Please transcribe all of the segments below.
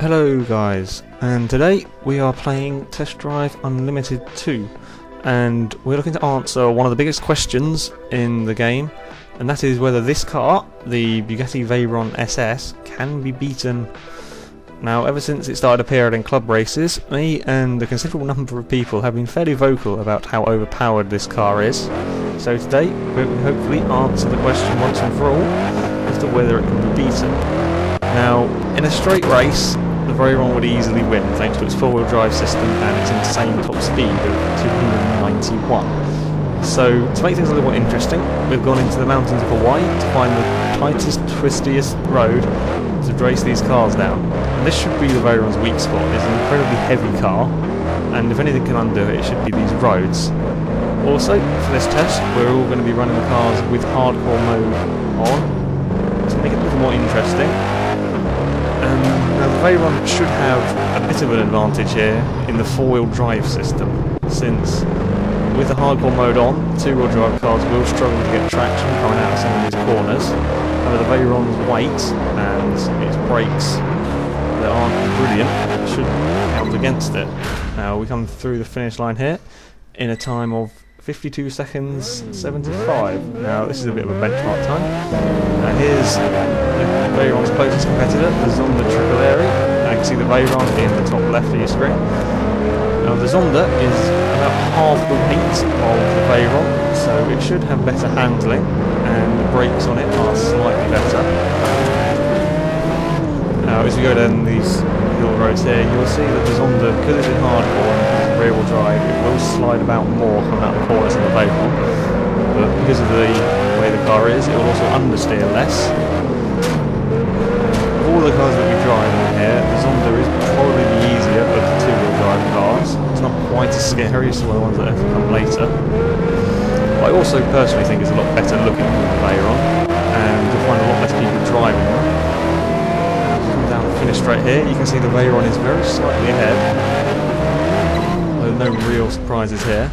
Hello guys, and today we are playing Test Drive Unlimited 2, and we're looking to answer one of the biggest questions in the game, and that is whether this car, the Bugatti Veyron SS, can be beaten. Now, ever since it started appearing in club races, me and a considerable number of people have been fairly vocal about how overpowered this car is. So today we will hopefully answer the question once and for all as to whether it can be beaten. Now, in a straight race, the Veyron would easily win thanks to its four-wheel drive system and its insane top speed of 291. So, to make things a little more interesting, we've gone into the mountains of Hawaii to find the tightest, twistiest road to race these cars down. And this should be the Veyron's weak spot. It's an incredibly heavy car, and if anything can undo it, it should be these roads. Also, for this test, we're all going to be running the cars with hardcore mode on to make it a little more interesting. Now the Veyron should have a bit of an advantage here in the four-wheel drive system, since with the hardcore mode on, two-wheel drive cars will struggle to get traction coming out of some of these corners. However, the Veyron's weight and its brakes that aren't brilliant should count against it. Now we come through the finish line here in a time of 52 seconds 75. Now this is a bit of a benchmark time. Now here's Veyron's closest competitor, the Zonda Triple Airy. Now you can see the Veyron in the top left of your screen. Now the Zonda is about half the weight of the Veyron, so it should have better handling, and the brakes on it are slightly better. Now as you go down these hill roads here, you'll see that the Zonda, because it's in hardcore and rear-wheel drive, it will slide about more coming out the corners than the Veyron, but because of the way the car is, it will also understeer less. Of all the cars that we drive on here, the Zonda is probably the easier of the two-wheel drive cars. It's not quite as scary as some of the ones that have come later. But I also personally think it's a lot better looking than the Veyron, and you'll find a lot less people driving them. Down the finish straight here, you can see the Veyron is very slightly ahead. There's no real surprises here.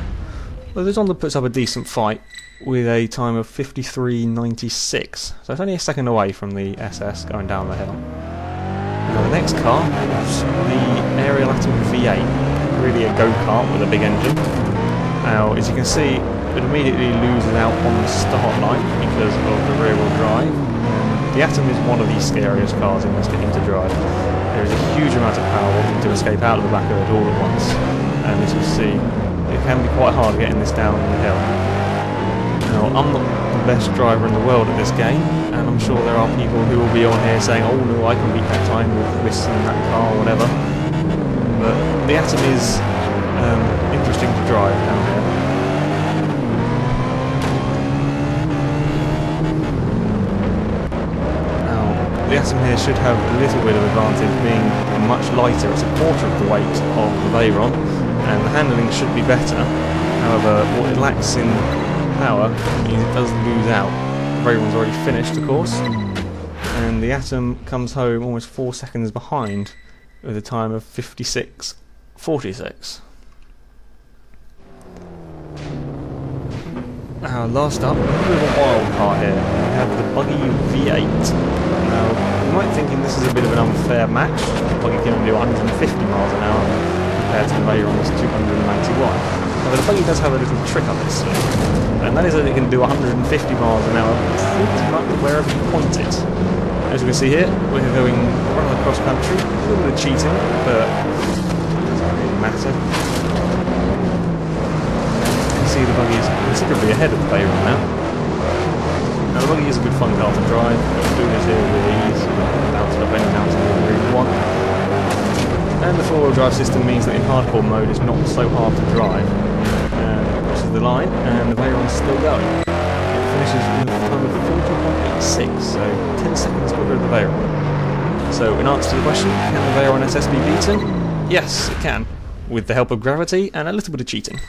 Well, the Zonda puts up a decent fight with a time of 53.96, so it's only a second away from the SS going down the hill. Now the next car is the Aerial Atom V8, really a go-kart with a big engine. Now, as you can see, it immediately loses out on the start line because of the rear-wheel drive. The Atom is one of the scariest cars in this game to drive. There is a huge amount of power wanting to escape out of the back of it all at once, and as you see, it can be quite hard getting this down the hill. Now, I'm not the best driver in the world at this game, and I'm sure there are people who will be on here saying, oh no, I can beat that time with this and that car or whatever, but the Atom is interesting to drive down here. The Atom here should have a little bit of advantage, being much lighter. It's a quarter of the weight of the Veyron, and the handling should be better. However, what it lacks in power means it does lose out. The Veyron's already finished, of course, and the Atom comes home almost 4 seconds behind with a time of 56.46. Now, last up, a bit of a wild card here. We have the Buggy V8. Now, you might be thinking this is a bit of an unfair match. The Buggy can only do 150 miles an hour compared to the Veyron's 291. However, the Buggy does have a little trick up its sleeve, and that is that it can do 150 miles an hour pretty much wherever you point it. As you can see here, we're going rather cross country, a little bit of cheating, but it doesn't really matter. See, the Buggy is considerably ahead of the Veyron now. Now the Buggy is a good fun car to drive. Doing this here with ease, bouncing up any mountain you really want. And the four-wheel drive system means that in hardcore mode it's not so hard to drive. This is the line, and the Veyron's still going. It finishes with a time of 40.86, so 10 seconds quicker than the Veyron. So in answer to the question, can the Veyron SS be beaten? Yes, it can, with the help of gravity and a little bit of cheating.